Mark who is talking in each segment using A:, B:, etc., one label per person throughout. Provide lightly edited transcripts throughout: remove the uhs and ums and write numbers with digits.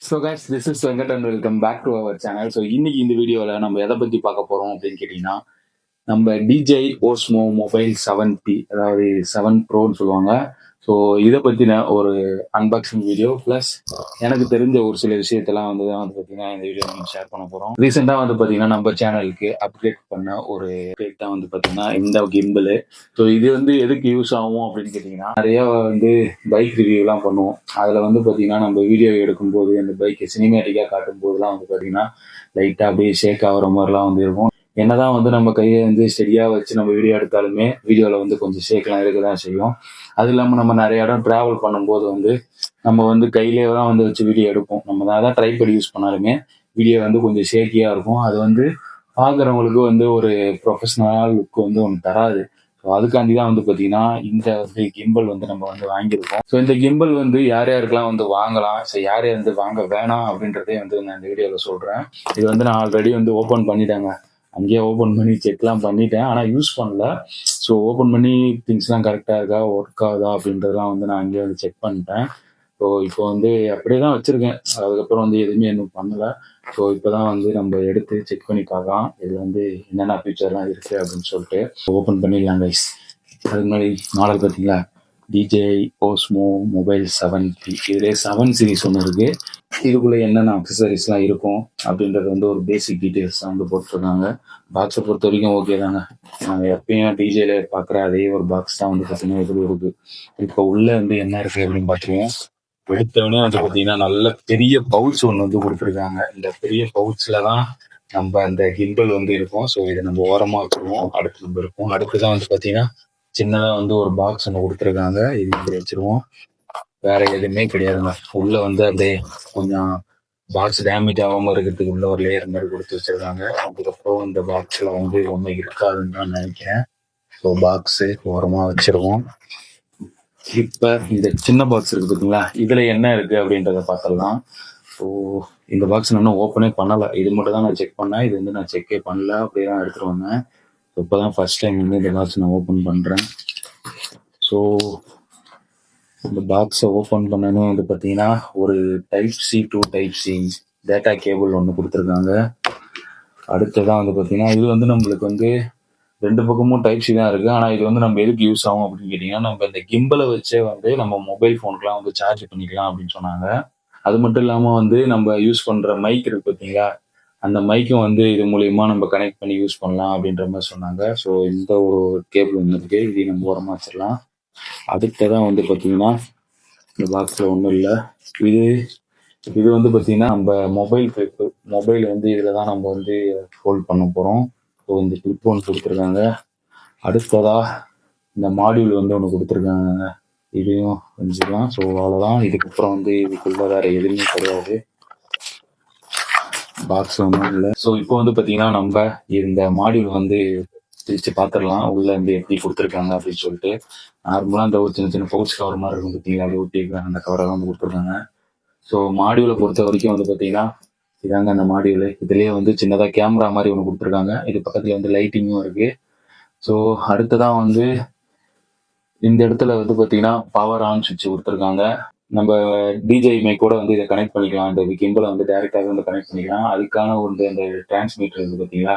A: So guys this is Venkat and welcome back to our channel. So இன்னைக்கு இந்த வீடியோவில் நம்ம எதை பற்றி பார்க்க போகிறோம் அப்படின்னு கேட்டிங்கன்னா, நம்ம DJI Osmo மொபைல் 7P, அதாவது 7 ப்ரோன்னு சொல்லுவாங்க. ஸோ இதை பற்றின ஒரு அன்பாக்சிங் வீடியோ ப்ளஸ் எனக்கு தெரிஞ்ச ஒரு சில விஷயத்தெல்லாம் பார்த்தீங்கன்னா இந்த வீடியோ நம்ம ஷேர் பண்ண போகிறோம். ரீசெண்டாக பார்த்தீங்கன்னா நம்ம சேனலுக்கு அப்டேட் பண்ண ஒரு அப்டேட் தான் பார்த்தீங்கன்னா இந்த கிம்பிள். ஸோ இது எதுக்கு யூஸ் ஆகும் அப்படின்னு கேட்டிங்கன்னா, நிறைய பைக் ரிவ்யூலாம் பண்ணுவோம். அதில் பார்த்தீங்கன்னா நம்ம வீடியோ எடுக்கும்போது அந்த பைக்கை சினிமேட்டிக்காக காட்டும் போதெல்லாம் பார்த்தீங்கன்னா லைட்டாக அப்படியே ஷேக் ஆகிற மாதிரிலாம் இருக்கும். என்னதான் நம்ம கையை ஸ்டெடியாக வச்சு நம்ம வீடியோ எடுத்தாலுமே வீடியோவில் கொஞ்சம் ஷேக்லாம் இருக்க தான் செய்யும். அது இல்லாமல் நம்ம நிறைய இடம் ட்ராவல் பண்ணும்போது நம்ம கையிலே தான் வச்சு வீடியோ எடுப்போம். நம்ம தான் ட்ரைபேட் யூஸ் பண்ணாலுமே வீடியோ கொஞ்சம் ஷேக்கியாக இருக்கும். அது பார்க்குறவங்களுக்கு ஒரு ப்ரொஃபஷனல் லுக் ஒன்று தராது. ஸோ அதுக்காண்டி தான் பார்த்தீங்கன்னா இந்த கிம்பல் நம்ம வாங்கியிருக்கோம். ஸோ இந்த கிம்பல் யார் யாருக்கெல்லாம் வாங்கலாம், ஸோ யார் யார் வாங்க வேணாம் அப்படின்றதே நான் இந்த வீடியோவில் சொல்கிறேன். இது நான் ஆல்ரெடி ஓப்பன் பண்ணிட்டேங்க. அங்கேயே ஓப்பன் பண்ணி செக்லாம் பண்ணிட்டேன், ஆனால் யூஸ் பண்ணல. ஸோ ஓப்பன் பண்ணி திங்ஸ்லாம் கரெக்டாக இருக்கா, ஒர்க் ஆகுதா அப்படின்றதெல்லாம் நான் அங்கேயே செக் பண்ணிட்டேன். ஸோ இப்போ அப்படியே தான் வச்சுருக்கேன். அதுக்கப்புறம் எதுவுமே இன்னும் பண்ணலை. ஸோ இப்போ தான் நம்ம எடுத்து செக் பண்ணி பார்க்கலாம் இது என்னென்ன ஃபீச்சர்லாம் இருக்குது அப்படின்னு சொல்லிட்டு ஓப்பன் பண்ணிடலாம் கைஸ். அதுக்கு முன்னாடி மாடல் பார்த்தீங்களா, DJI Osmo மொபைல் 7P. இதுலேயே 7 சீரிஸ் ஒன்று இருக்குது. இதுக்குள்ளே என்னென்ன அக்சசரிஸ்லாம் இருக்கும் அப்படின்றது ஒரு பேசிக் டீட்டெயில்ஸ் தான் போட்டிருக்காங்க. பாக்ஸை பொறுத்த வரைக்கும் ஓகே தாங்க. நாங்கள் எப்பயும் டிஜேல பார்க்குற அதே ஒரு பாக்ஸ் தான் பார்த்தீங்கன்னா இது இருக்குது. இப்போ உள்ளே என்ன இருக்குது அப்படின்னு பார்த்துருவோம். எடுத்தவொடனே பார்த்தீங்கன்னா நல்ல பெரிய பவுச் ஒன்று கொடுத்துருக்காங்க. இந்த பெரிய பவுச்சில் தான் நம்ம அந்த கிம்பல் இருக்கும். ஸோ இதை நம்ம ஓரமாக வச்சுருவோம். அடுத்து நம்ம இருக்கும். அடுத்து தான் பார்த்தீங்கன்னா சின்னதாக ஒரு பாக்ஸ் ஒன்று கொடுத்துருக்காங்க. இது இப்படி வச்சிருவோம். வேற எதுவுமே கிடையாதுங்க. உள்ள அப்படியே கொஞ்சம் பாக்ஸ் டேமேஜ் ஆகாம இருக்கிறதுக்கு உள்ள ஒரு லேயர் மாதிரி கொடுத்து வச்சிருக்காங்க. அதுக்கப்புறம் இந்த பாக்ஸ்ல ஒன்றும் இருக்காதுன்னு தான் நினைக்கிறேன். ஸோ பாக்ஸு ஓரமா வச்சிருவோம். இப்ப இந்த சின்ன பாக்ஸ் இருக்கு பார்த்தீங்களா, இதுல என்ன இருக்கு அப்படின்றத பார்த்துடலாம். ஸோ இந்த பாக்ஸ் நான் இன்னும் ஓப்பனே பண்ணலை. இது மட்டும் தான் நான் செக் பண்ணேன். இது நான் செக்கே பண்ணல, அப்படியே தான் எடுத்துட்டு வந்தேன். இப்போதான் ஃபர்ஸ்ட் டைம் இந்த பாக்ஸ் நான் ஓப்பன் பண்றேன். ஸோ இந்த பாக்ஸை ஓப்பன் பண்ணணும் பார்த்தீங்கன்னா ஒரு Type-C to Type-C data cable ஒன்று கொடுத்துருக்காங்க. அடுத்ததான் பார்த்தீங்கன்னா இது நம்மளுக்கு ரெண்டு பக்கமும் Type-C தான் இருக்குது. ஆனால் இது நம்ம எதுக்கு யூஸ் ஆகும் அப்படின்னு கேட்டிங்கன்னா, நம்ம இந்த கிம்பலை வச்சே நம்ம மொபைல் ஃபோனுக்குலாம் சார்ஜ் பண்ணிக்கலாம் அப்படின்னு சொன்னாங்க. அது மட்டும் இல்லாமல் நம்ம யூஸ் பண்ணுற மைக் இருக்கு பார்த்தீங்களா, அந்த மைக்கும் இது மூலயமா நம்ம கனெக்ட் பண்ணி யூஸ் பண்ணலாம் அப்படின்ற மாதிரி சொன்னாங்க. ஸோ இந்த ஒரு கேபிள் ஒன்று இருக்குது. இதையும் நம்ம ஓரமாக வச்சிடலாம். அடுத்ததான் பார்த்தீங்கன்னா இந்த பாக்ஸில் ஒன்றும் இல்லை. இது பார்த்தீங்கன்னா நம்ம மொபைல் இதில் தான் நம்ம ஹோல்ட் பண்ண போகிறோம். ஸோ இந்த கிளிப் ஒன்று கொடுத்துருக்காங்க. அடுத்ததா இந்த மாடியூல் ஒன்று கொடுத்துருக்காங்க. இதையும் செஞ்சுக்கலாம். ஸோ அவ்வளோதான். இதுக்கப்புறம் இதுக்குள்ள வேற எதுவுமே கிடையாது. பாக்ஸ் ஒன்றும் இல்லை. ஸோ இப்போ பார்த்தீங்கன்னா நம்ம இந்த மாடியூல் பிரித்து பார்த்துடலாம். உள்ள எப்படி கொடுத்துருக்காங்க அப்படின்னு சொல்லிட்டு. நார்மலாக அந்த ஒரு சின்ன சின்ன பவுச் கவர் மாதிரி இருக்கும் பார்த்தீங்களா, அப்படி ஒட்டிருக்காங்க. அந்த கவரை கொடுத்துருக்காங்க. ஸோ மாடியூலை பொறுத்த வரைக்கும் பார்த்தீங்கன்னா இதாங்க அந்த மாடியூல். இதுலேயே சின்னதாக கேமரா மாதிரி ஒன்று கொடுத்துருக்காங்க. இது பக்கத்தில் லைட்டிங்கும் இருக்கு. ஸோ அடுத்ததான் இந்த இடத்துல பார்த்தீங்கன்னா பவர் ஆன் சுவிட்ச் கொடுத்துருக்காங்க. நம்ம DJI மைக்கோட இதை கனெக்ட் பண்ணிக்கலாம். இந்த கிம்பலை டைரெக்டாக கனெக்ட் பண்ணிக்கலாம். அதுக்கான அந்த டிரான்ஸ்மீட்டர் இருக்கு பார்த்தீங்களா,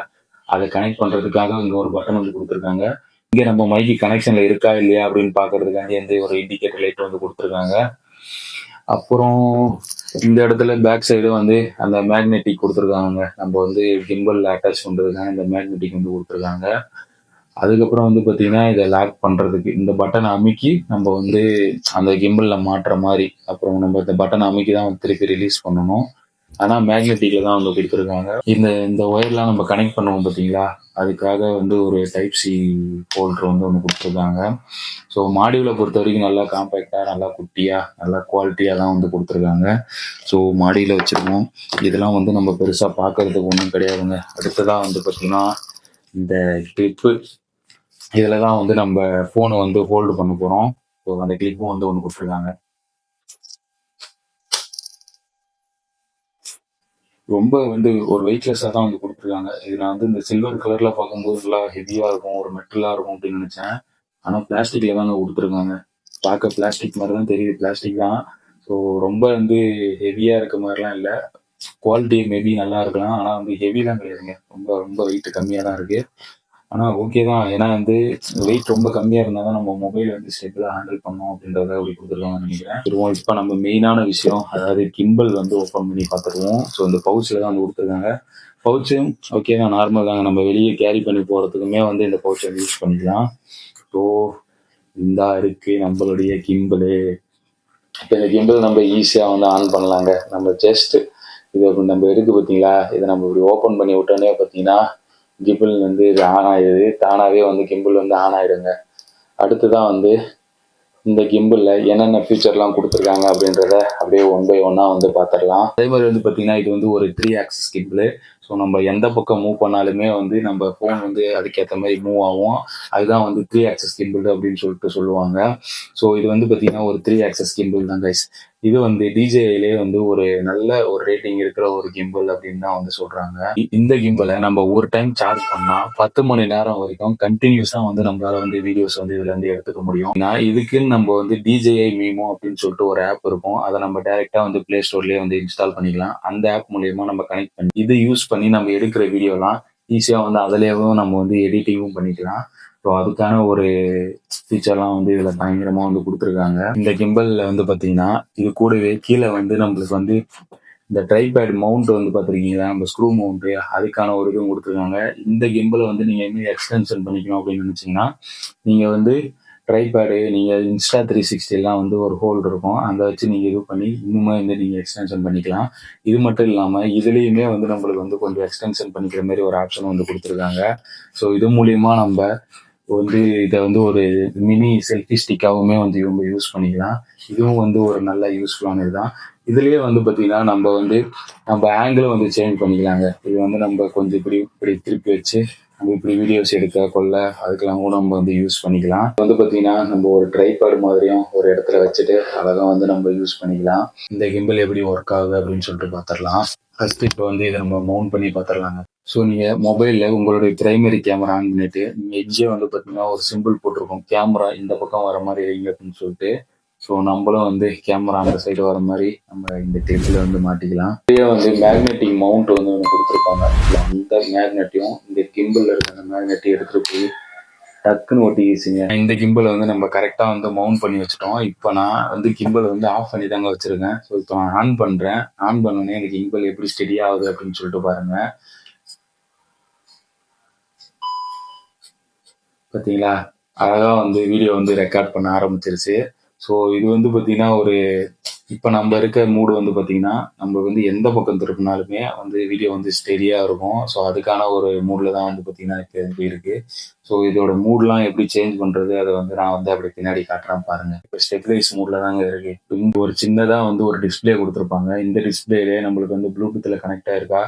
A: அதை கனெக்ட் பண்ணுறதுக்காக இங்கே ஒரு பட்டன் கொடுத்துருக்காங்க. இங்கே நம்ம மைக்கு கனெக்ஷனில் இருக்கா இல்லையா அப்படின்னு பார்க்கறதுக்காண்டி ஒரு இண்டிகேட்டர் லைட் கொடுத்துருக்காங்க. அப்புறம் இந்த இடத்துல பேக் சைடு அந்த மேக்னெட்டிக் கொடுத்துருக்காங்க. நம்ம கிம்பல் அட்டாச் பண்ணுறதுக்காக இந்த மேக்னெட்டிக் கொடுத்துருக்காங்க. அதுக்கப்புறம் பார்த்தீங்கன்னா இதை லாக் பண்ணுறதுக்கு இந்த பட்டனை அமுக்கி நம்ம அந்த கிம்பலில் மாட்டுற மாதிரி. அப்புறம் நம்ம இந்த பட்டனை அமுக்கி தான் திருப்பி ரிலீஸ் பண்ணணும். ஆனால் மேக்னெட்டிக்கில் தான் கொடுத்துருக்காங்க. இந்த ஒயர்லாம் நம்ம கனெக்ட் பண்ணுவோம் பார்த்தீங்களா, அதுக்காக ஒரு Type-C ஹோல்டர் ஒன்று கொடுத்துருக்காங்க. ஸோ மாடியூலை பொறுத்த வரைக்கும் நல்லா காம்பேக்டாக, நல்லா குட்டியாக, நல்லா குவாலிட்டியாக தான் கொடுத்துருக்காங்க. ஸோ மாடியில் வச்சுருக்கோம். இதெல்லாம் நம்ம பெருசாக பார்க்கறதுக்கு ஒன்றும் கிடையாதுங்க. அடுத்ததாக பார்த்தீங்கன்னா இந்த கிளிப்பு, இதில் தான் நம்ம ஃபோனை ஹோல்டு பண்ண போகிறோம். ஸோ அந்த கிளிப்பும் ஒன்று கொடுத்துருக்காங்க. ரொம்ப ஒரு வெயிட்லெஸ்ஸாக தான் கொடுத்துருக்காங்க. இது நான் இந்த சில்வர் கலரில் பார்க்கும்போது நல்லா ஹெவியாக இருக்கும், ஒரு மெட்டலாக இருக்கும் அப்படின்னு நினச்சேன். ஆனால் பிளாஸ்டிக்கில் தாங்க கொடுத்துருக்காங்க. பார்க்க பிளாஸ்டிக் மாதிரி தான் தெரியுது, பிளாஸ்டிக் தான். ஸோ ரொம்ப வந்து ஹெவியாக இருக்க மாதிரிலாம் இல்லை. குவாலிட்டி மேபி நல்லா இருக்கலாம். ஆனால் வந்து ஹெவிலாம் கிடையாதுங்க. ரொம்ப ரொம்ப வெயிட் கம்மியாக தான் இருக்குது. ஆனால் ஓகே தான். ஏன்னா வந்து வெயிட் ரொம்ப கம்மியாக இருந்தால் தான் நம்ம மொபைல் வந்து ஸ்டெபிளாக ஹேண்டில் பண்ணோம் அப்படின்றத அப்படி கொடுத்துருக்காங்கன்னு நினைக்கிறேன். இப்போ நம்ம மெயினான விஷயம், அதாவது கிம்பல் வந்து ஓப்பன் பண்ணி பார்த்துருவோம். ஸோ இந்த பவுச்சில் தான் வந்து கொடுத்துருக்காங்க. பவுச்சும் ஓகே தான், நார்மல் தாங்க. நம்ம வெளியே கேரி பண்ணி போகிறதுக்குமே வந்து இந்த பவுச்சை யூஸ் பண்ணிக்கலாம். ஸோ இந்தா இருக்கு நம்மளுடைய கிம்பலு. இப்போ இந்த கிம்பிள் நம்ம ஈஸியாக வந்து ஆன் பண்ணலாங்க. நம்ம ஜஸ்ட் இது நம்ம இருக்கு பார்த்தீங்களா, இதை நம்ம இப்படி ஓப்பன் பண்ணி விட்டோன்னே பார்த்தீங்கன்னா கிம்பிள் வந்து இது ஆன் ஆயிடுது. தானாகவே வந்து கிம்பிள் வந்து ஆன் ஆயிடுங்க. அடுத்துதான் வந்து இந்த கிம்பிளில் என்னென்ன ஃபீச்சர்லாம் கொடுத்துருக்காங்க அப்படின்றத அப்படியே ஒன் பை ஒன்னாக வந்து பார்த்துடலாம். அதே மாதிரி வந்து பார்த்தீங்கன்னா இது வந்து ஒரு 3 ஆக்சிஸ் கிம்பிள். ஸோ நம்ம எந்த பக்கம் மூவ் பண்ணாலுமே வந்து நம்ம ஃபோன் வந்து அதுக்கேற்ற மாதிரி மூவ் ஆகும். அதுதான் வந்து 3 ஆக்சிஸ் கிம்பிள் அப்படின்னு சொல்லிட்டு சொல்லுவாங்க. ஸோ இது வந்து பார்த்தீங்கன்னா ஒரு 3 ஆக்சிஸ் கிம்பிள் தான் கைஸ். இது வந்து டிஜேஐலே வந்து ஒரு நல்ல ஒரு ரேட்டிங் இருக்கிற ஒரு கிம்பிள் அப்படின்னு தான் வந்து சொல்றாங்க. இந்த கிம்பிளை நம்ம ஒரு டைம் சார்ஜ் பண்ணா 10 மணி நேரம் வரைக்கும் கண்டினியூஸா வந்து நம்மளால வந்து வீடியோஸ் வந்து இதுல இருந்து எடுத்துக்க முடியும். இதுக்குன்னு நம்ம வந்து டிஜேஐ மீமோ அப்படின்னு சொல்லிட்டு ஒரு ஆப் இருக்கும். அதை நம்ம டைரக்டா வந்து பிளே ஸ்டோர்லயே வந்து இன்ஸ்டால் பண்ணிக்கலாம். அந்த ஆப் மூலியமா நம்ம கனெக்ட் பண்ணி இது யூஸ் பண்ணி நம்ம எடுக்கிற வீடியோலாம் ஈஸியா வந்து அதுலயும் நம்ம வந்து எடிட்டிங்கும் பண்ணிக்கலாம். ஸோ அதுக்கான ஒரு ஃபீச்சர்லாம் வந்து இதில் பயங்கரமாக வந்து கொடுத்துருக்காங்க. இந்த கிம்பலில் வந்து பார்த்தீங்கன்னா இது கூடவே கீழே வந்து நம்மளுக்கு வந்து இந்த ட்ரைபேட் மவுண்ட் வந்து பார்த்துருக்கீங்களா, நம்ம ஸ்க்ரூ மவுண்ட்டு, அதுக்கான ஒரு இதுவும் கொடுத்துருக்காங்க. இந்த கிம்பலை வந்து நீங்கள் இன்னும் எக்ஸ்டென்ஷன் பண்ணிக்கணும் அப்படின்னு நினச்சிங்கன்னா நீங்கள் வந்து ட்ரைபேடு, நீங்கள் இன்ஸ்டா 360 வந்து ஒரு ஹோல்டு இருக்கும், அதை வச்சு நீங்கள் இது பண்ணி இன்னுமே வந்து நீங்கள் எக்ஸ்டென்ஷன் பண்ணிக்கலாம். இது மட்டும் இல்லாமல் இதுலேயுமே வந்து நம்மளுக்கு வந்து கொஞ்சம் எக்ஸ்டென்ஷன் பண்ணிக்கிற மாதிரி ஒரு ஆப்ஷன் வந்து கொடுத்துருக்காங்க. ஸோ இது மூலியமாக நம்ம வந்து இதை வந்து ஒரு மினி செல்ஃபி ஸ்டிக்காகவுமே வந்து இவங்க யூஸ் பண்ணிக்கலாம். இதுவும் வந்து ஒரு நல்ல யூஸ்ஃபுல்லான இதுதான். இதுலேயே வந்து பார்த்தீங்கன்னா நம்ம ஆங்கிளும் வந்து சேஞ்ச் பண்ணிக்கலாங்க. இது வந்து நம்ம கொஞ்சம் இப்படி இப்படி திருப்பி வச்சு நம்ம இப்படி வீடியோஸ் எடுக்க கொள்ள அதுக்கெல்லாம் கூட நம்ம வந்து யூஸ் பண்ணிக்கலாம். வந்து பார்த்தீங்கன்னா நம்ம ஒரு ட்ரைபாட் மாதிரியும் ஒரு இடத்துல வச்சுட்டு அழகாக வந்து நம்ம யூஸ் பண்ணிக்கலாம். இந்த கிம்பிள் எப்படி ஒர்க் ஆகுது அப்படின்னு சொல்லிட்டு பார்த்துடலாம். ஃபர்ஸ்ட் இப்போ வந்து இதை நம்ம மவுண்ட் பண்ணி பார்த்துடலாங்க. ஸோ நீங்கள் மொபைலில் உங்களுடைய பிரைமரி கேமரா ஆன் பண்ணிட்டு நீங்கள் எட்ஜே வந்து பார்த்தீங்கன்னா ஒரு சிம்பிள் போட்டிருக்கோம், கேமரா இந்த பக்கம் வர மாதிரி வைங்க அப்படின்னு சொல்லிட்டு. ஸோ நம்மளும் வந்து கேமரா அந்த சைடு வர மாதிரி நம்ம இந்த டேபிள் வந்து மாட்டிக்கலாம். இதே வந்து மேக்னெட்டிக் மவுண்ட் வந்து ஒன்று கொடுத்துருப்பாங்க. அந்த மேக்னெட்டையும் இந்த கிம்பிள் இருக்க அந்த மேக்னெட்டையும் எடுத்துகிட்டு போய் டக்குன்னு ஒட்டிக்கிச்சுங்க. இந்த கிம்பிள் வந்து நம்ம கரெக்டாக வந்து மவுண்ட் பண்ணி வச்சுட்டோம். இப்போ நான் வந்து கிம்பிள் வந்து ஆஃப் பண்ணி தாங்க வச்சுருக்கேன். ஸோ இப்போ நான் ஆன் பண்ணுறேன். ஆன் பண்ணோன்னே எனக்கு கிம்பிள் எப்படி ஸ்டெடி ஆகுது அப்படின்னு சொல்லிட்டு பாருங்கள். பார்த்தீங்களா, அழகாக வந்து வீடியோ வந்து ரெக்கார்ட் பண்ண ஆரம்பிச்சிருச்சு. ஸோ இது வந்து பார்த்தீங்கன்னா இப்போ நம்ம இருக்க மூடு வந்து பார்த்தீங்கன்னா நம்ம வந்து எந்த பக்கம் திருப்பினாலுமே வந்து வீடியோ வந்து ஸ்டெடியாக இருக்கும். ஸோ அதுக்கான ஒரு மூடில் தான் வந்து பார்த்தீங்கன்னா இப்போ இருக்கு. ஸோ இதோட மூட்லாம் எப்படி சேஞ்ச் பண்ணுறது அதை வந்து நான் வந்து அப்படி பின்னாடி காட்டுறேன் பாருங்க. இப்போ ஸ்டெபிலைஸ் மூடில் தாங்க இருக்கு. இங்கே ஒரு சின்னதாக வந்து ஒரு டிஸ்பிளே கொடுத்துருப்பாங்க. இந்த டிஸ்பிளேலே நம்மளுக்கு வந்து ப்ளூடூத்தில் கனெக்ட் ஆயிருக்கா,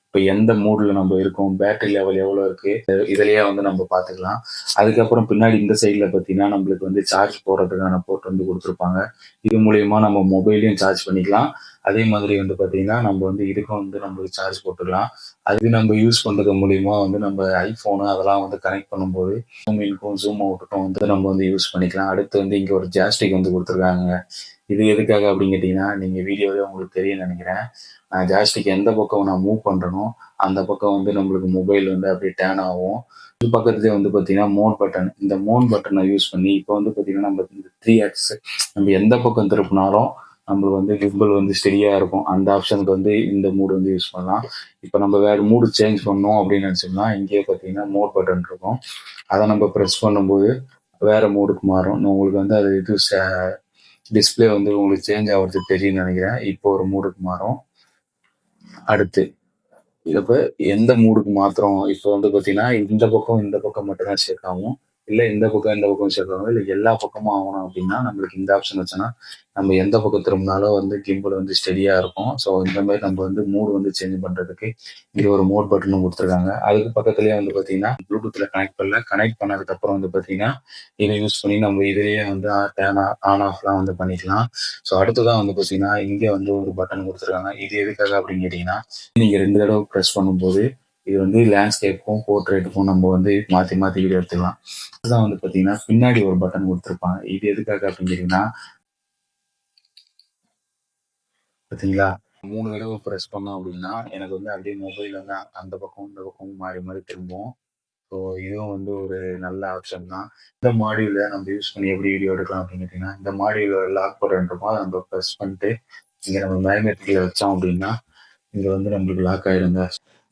A: இப்போ எந்த மூடில் நம்ம இருக்கோம், பேட்டரி லெவல் எவ்வளோ இருக்குது, இதுலேயே வந்து நம்ம பார்த்துக்கலாம். அதுக்கப்புறம் பின்னாடி இந்த சைடில் பார்த்தீங்கன்னா நம்மளுக்கு வந்து சார்ஜ் போடுறதுக்கான போர்ட் வந்து கொடுத்துருப்பாங்க. இது மூலயமா நம்ம மொபைலையும் சார்ஜ் பண்ணிக்கலாம். அதே மாதிரி வந்து பார்த்தீங்கன்னா நம்ம வந்து இதுக்கும் வந்து நம்மளுக்கு சார்ஜ் போட்டுக்கலாம். அது நம்ம யூஸ் பண்ணுறது மூலியமா வந்து நம்ம ஐஃபோனு அதெல்லாம் வந்து கனெக்ட் பண்ணும்போது ஜூம் இன்க்கும் ஜூம் அவுட்டுக்கும் வந்து நம்ம வந்து யூஸ் பண்ணிக்கலாம். அடுத்து வந்து இங்கே ஒரு ஜாஸ்டிக் வந்து கொடுத்துருக்காங்க. இது எதுக்காக அப்படின்னு கேட்டிங்கன்னா நீங்கள் வீடியோவே உங்களுக்கு தெரியும் நினைக்கிறேன். நான் ஜாஸ்டிக் எந்த பக்கம் நான் மூவ் பண்ணுறனோ அந்த பக்கம் வந்து நம்மளுக்கு மொபைல் வந்து அப்படியே டேர்ன் ஆகும். இது பக்கத்துலேயே வந்து பார்த்தீங்கன்னா மோட் பட்டன், இந்த மோட் பட்டனை யூஸ் பண்ணி இப்போ வந்து பார்த்தீங்கன்னா நம்ம இந்த 3x நம்ம எந்த பக்கம் திருப்பினாலும் நம்மளுக்கு வந்து கிம்பிள் வந்து ஸ்டெடியாக இருக்கும். அந்த ஆப்ஷனுக்கு வந்து இந்த மூடு வந்து யூஸ் பண்ணலாம். இப்போ நம்ம வேறு மூடு சேஞ்ச் பண்ணோம் அப்படின்னு நினச்சோம்னா இங்கேயே பார்த்தீங்கன்னா மோட் பட்டன் இருக்கும். அதை நம்ம ப்ரெஸ் பண்ணும்போது வேறு மூடுக்கு மாறும். உங்களுக்கு வந்து அது இது டிஸ்பிளே வந்து உங்களுக்கு சேஞ்ச் ஆகிறதுக்கு தெரியும்னு நினைக்கிறேன். இப்போ ஒரு மூடுக்கு மாறும். அடுத்து இப்போ எந்த மூடுக்கு மாத்திரம் இப்போ வந்து பார்த்தீங்கன்னா இந்த பக்கம் மட்டும்தான் செக் ஆகும், இல்லை இந்த பக்கம் செக் ஆகும், இல்லை எல்லா பக்கமும் ஆகணும் அப்படின்னா நம்மளுக்கு இந்த ஆப்ஷன் வச்சோன்னா நம்ம எந்த பக்கம் திரும்பினாலும் வந்து கிம்பிள் வந்து ஸ்டெடியாக இருக்கும். ஸோ இந்த மாதிரி நம்ம வந்து மூடு வந்து சேஞ்ச் பண்ணுறதுக்கு இது ஒரு மோட் பட்டனும் கொடுத்துருக்காங்க. அதுக்கு பக்கத்துலேயே வந்து பார்த்தீங்கன்னா ப்ளூடூத்தில் கனெக்ட் பண்ணதுக்கப்புறம் வந்து பார்த்தீங்கன்னா இதை யூஸ் பண்ணி நம்ம இதுலேயே வந்து ஆன் ஆஃப்லாம் வந்து பண்ணிக்கலாம். ஸோ அடுத்ததான் வந்து பார்த்தீங்கன்னா இங்கே வந்து ஒரு பட்டன் கொடுத்துருக்காங்க. இது எதுக்காக அப்படின்னு கேட்டிங்கன்னா நீங்கள் 2 தடவை ப்ரெஸ் பண்ணும்போது இது வந்து லேண்ட்ஸ்கேப்புக்கும் போர்ட்ரேட்டுக்கும் நம்ம வந்து மாற்றி மாற்றி வீடியோ எடுத்துக்கலாம். அதுதான் வந்து பார்த்தீங்கன்னா பின்னாடி ஒரு பட்டன் கொடுத்துருப்பாங்க. இது எதுக்காக அப்படின்னு கேட்டிங்கன்னா பார்த்தீங்களா? 3 தடவ பிரஸ் பண்ணோம் அப்படின்னா, எனக்கு வந்து அப்படியே மொபைல் வந்து அந்த பக்கம், இந்த பக்கம் மாறி மாறி திரும்பும். ஸோ இதுவும் வந்து ஒரு நல்ல ஆப்ஷன் தான். இந்த மாடியூல நம்ம யூஸ் பண்ணி எப்படி வீடியோ எடுக்கலாம் அப்படின்னு கேட்டீங்கன்னா, இந்த மாடியூல லாக் பட்டன் இருக்கும். அத நம்ம பிரஸ் பண்ணிட்டு, இங்க நம்ம மேக்னெட்டிக்ல வச்சோம் அப்படின்னா, இங்க வந்து நம்மளுக்கு லாக் ஆயிடுங்க.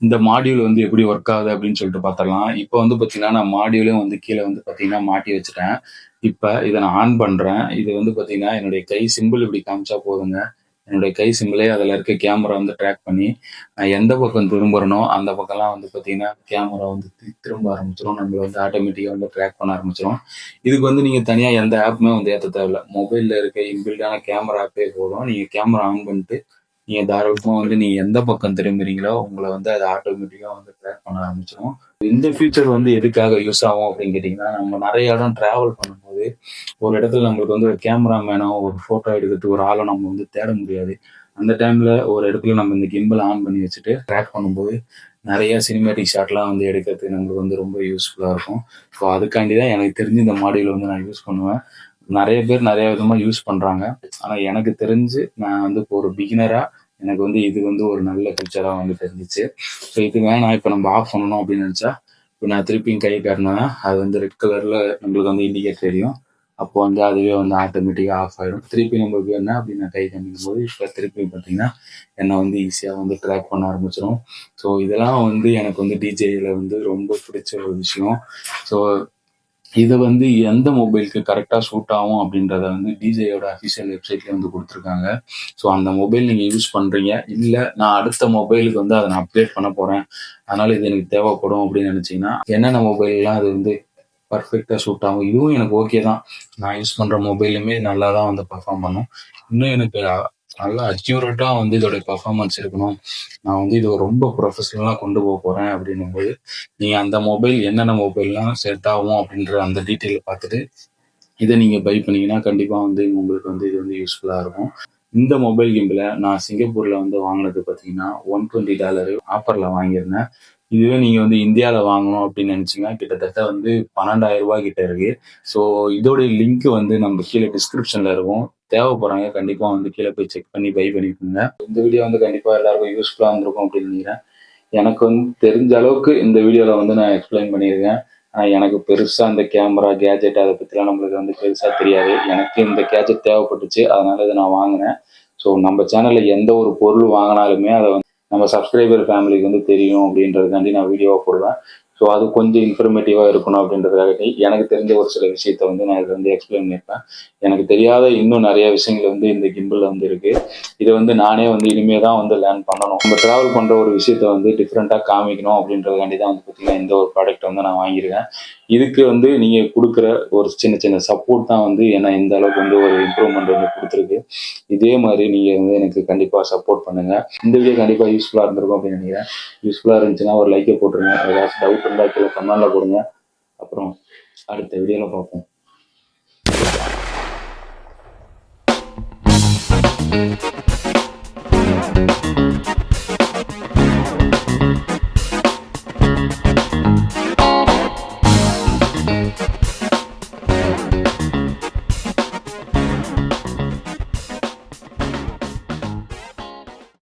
A: இந்த மாடியூல் வந்து எப்படி ஒர்க் ஆகுது அப்படின்னு சொல்லிட்டு பார்த்துடலாம். இப்போ வந்து பார்த்தீங்கன்னா, நான் மாடியூலே வந்து கீழ வந்து பார்த்தீங்கன்னா மாட்டி வச்சுட்டேன். இப்ப இத நான் ஆன் பண்றேன். இது வந்து பார்த்தீங்கன்னா, என்னுடைய கை சிம்பிள் இப்படி காமிச்சா போதுங்க. என்னுடைய கை சிம்பிளே அதில இருக்க கேமரா வந்து ட்ராக் பண்ணி, நான் எந்த பக்கம் திரும்புறேனோ, அந்த பக்கம்லாம் வந்து பார்த்தீங்கன்னா, கேமரா வந்து திரும்ப ஆரம்பிச்சுரும். நம்மள வந்து ஆட்டோமேட்டிக்கா வந்து ட்ராக் பண்ண ஆரம்பிச்சுரும். இதுக்கு வந்து நீங்க தனியா எந்த ஆப்புமே வந்து ஏத்த தேவையில்ல. மொபைல்ல இருக்க இன்பில்டான கேமரா ஆப்பே போதும். நீங்க கேமரா ஆன் பண்ணிட்டு, நீங்க தாராளமா வந்து நீங்க எந்த பக்கம் திரும்புறீங்களோ, உங்கள வந்து அது ஆட்டோமேட்டிக்கா வந்து ட்ராக் பண்ண ஆரம்பிச்சுரும். இந்த ஃபீச்சர் வந்து எதுக்காக யூஸ் ஆகும் அப்படின்னு கேட்டீங்கன்னா, நம்ம நெறைய இடம் டிராவல் பண்ணும்போது, ஒரு இடத்துல நம்மளுக்கு வந்து ஒரு கேமராமேனோ, ஒரு ஃபோட்டோ எடுக்கிறதுக்கு ஒரு ஆளோ நம்ம வந்து தேட முடியாது. அந்த டைம்ல ஒரு இடத்துல நம்ம இந்த கிம்பல் ஆன் பண்ணி வச்சுட்டு ட்ராக் பண்ணும்போது, நெறைய சினிமேட்டிக் ஷாட்லாம் வந்து எடுக்கிறதுக்கு நம்மளுக்கு வந்து ரொம்ப யூஸ்ஃபுல்லா இருக்கும். ஸோ அதுக்காண்டி தான் எனக்கு தெரிஞ்சு இந்த மாடியூல் வந்து நான் யூஸ் பண்ணுவேன். நெறைய பேர் நெறைய விதமா யூஸ் பண்றாங்க. ஆனா எனக்கு தெரிஞ்சு நான் வந்து இப்போ ஒரு பிகினரா எனக்கு வந்து இது வந்து ஒரு நல்ல ஃபீச்சரா வந்து தெரிஞ்சுச்சு. ஸோ இது வேணாம் இப்ப நம்ம ஆஃப் பண்ணணும் அப்படின்னு நெனச்சா, இப்ப நான் திருப்பியும் கை காட்டுனேன்னா, அது வந்து ரெட் கலர்ல நம்மளுக்கு வந்து இண்டிகேட் தெரியும். அப்போ வந்து அதுவே வந்து ஆட்டோமேட்டிக்கா ஆஃப் ஆயிடும். திருப்பி நம்மளுக்கு என்ன அப்படின்னு நான் கை காமிக்கும்போது, இப்ப திருப்பியும் பார்த்தீங்கன்னா, என்ன வந்து ஈஸியா வந்து ட்ராக் பண்ண ஆரம்பிச்சுரும். ஸோ இதெல்லாம் வந்து எனக்கு வந்து டிஜேல வந்து ரொம்ப பிடிச்ச ஒரு விஷயம். ஸோ இத வந்து எந்த மொபைலுக்கு கரெக்ட்டா சூட் ஆகும் அப்படின்றத வந்து டிஜேயோட அஃபிஷியல் வெப்சைட்ல வந்து குடுத்துருக்காங்க. ஸோ அந்த மொபைல் நீங்க யூஸ் பண்றீங்க. இல்ல நான் அடுத்த மொபைலுக்கு வந்து அத நான் அப்கிரேட் பண்ண போறேன். அதனால இது எனக்கு தேவைப்படும் அப்படின்னு நெனச்சீங்கன்னா, என்னென்ன மொபைல்லாம் அது வந்து பெர்ஃபெக்ட்டா சூட் ஆகும். இதுவும் எனக்கு ஓகே தான். நான் யூஸ் பண்ற மொபைலுமே நல்லா தான் வந்து பெர்ஃபார்ம் பண்ணும். இன்னும் எனக்கு நல்லா அக்யூரேட்டா வந்து இதோட பெர்ஃபார்மன்ஸ் இருக்கணும். நான் வந்து இத ரொம்ப ப்ரொஃபஷனலா கொண்டு போறேன் அப்படின்னும்போது, நீங்க அந்த மொபைல் என்னென்ன மொபைல்லாம் செட் ஆகும் அப்படின்ற அந்த டீட்டெயில பார்த்துட்டு, இத நீங்க பை பண்ணீங்கன்னா, கண்டிப்பா வந்து உங்களுக்கு வந்து இது வந்து யூஸ்ஃபுல்லா இருக்கும். இந்த மொபைல் கிம்பில நான் சிங்கப்பூர்ல வந்து வாங்குனது பார்த்தீங்கன்னா, $120 ஆஃபர்ல வாங்கியிருந்தேன். இதுவே நீங்க வந்து இந்தியால வாங்கணும் அப்படின்னு நினைச்சீங்கன்னா, கிட்டத்தட்ட வந்து $12,000 கிட்ட இருக்கு. ஸோ இதோட லிங்க் வந்து நம்ம கீழ டிஸ்கிரிப்ஷன்ல இருக்கும். தேவைப்படுறவங்க கண்டிப்பா வந்து கீழ போய் செக் பண்ணி பை பண்ணிக்கோங்க. இந்த வீடியோ வந்து கண்டிப்பா எல்லாருக்கும் யூஸ்ஃபுல்லா இருந்திருக்கும் அப்படின்னு நினைக்கிறேன். எனக்கு வந்து தெரிஞ்ச அளவுக்கு இந்த வீடியோல வந்து நான் எக்ஸ்பிளைன் பண்ணியிருக்கேன். எனக்கு பெருசா அந்த கேமரா, கேட்ஜெட் அத பத்திலாம் நம்மளுக்கு வந்து பெருசா தெரியாது. எனக்கு இந்த கேட்ஜெட் தேவைப்பட்டுச்சு. அதனால இத நான் வாங்குனேன். ஸோ நம்ம சேனல்ல எந்த ஒரு பொருள் வாங்குனாலுமே அத வந்து நம்ம சப்ஸ்கிரைபர் ஃபேமிலிக்கு வந்து தெரியும் அப்படின்றதுக்காண்டி நான் வீடியோவா போடுவேன். ஸோ அது கொஞ்சம் இன்ஃபர்மேட்டிவா இருக்கணும் அப்படின்றதுக்காகட்டி எனக்கு தெரிஞ்ச ஒரு சில விஷயத்த வந்து நான் இதுல வந்து எக்ஸ்பிளைன் பண்ணியிருப்பேன். எனக்கு தெரியாத இன்னும் நெறைய விஷயங்கள் வந்து இந்த கிம்பிள்ல வந்து இருக்கு. இத வந்து நானே வந்து இனிமே தான் வந்து லேர்ன் பண்ணணும். நம்ம டிராவல் பண்ற ஒரு விஷயத்த வந்து டிஃபரெண்டா காமிக்கணும் அப்படின்றதுக்காண்டி தான் வந்து பார்த்தீங்கன்னா, இந்த ஒரு ப்ராடக்ட் வந்து நான் வாங்கியிருக்கேன். இதுக்கு வந்து நீங்க குடுக்குற ஒரு சின்ன சின்ன சப்போர்ட் தான் வந்து என்ன இந்த அளவுக்கு வந்து ஒரு இம்ப்ரூவ்மெண்ட் வந்து குடுத்துருக்கு. இதே மாரி நீங்க வந்து எனக்கு கண்டிப்பா சப்போர்ட் பண்ணுங்க. இந்த வீடியோ கண்டிப்பா யூஸ்ஃபுல்லா இருந்திருக்கும் அப்படின்னு நினைக்கிறேன். யூஸ்ஃபுல்லா இருந்துச்சுன்னா ஒரு லைக்க போட்டுருங்க. ஏதாச்சும் டவுட் இருந்தா கீழ கமெண்ட்ல போடுங்க. அப்புறம் அடுத்த வீடியோல பார்ப்போம்.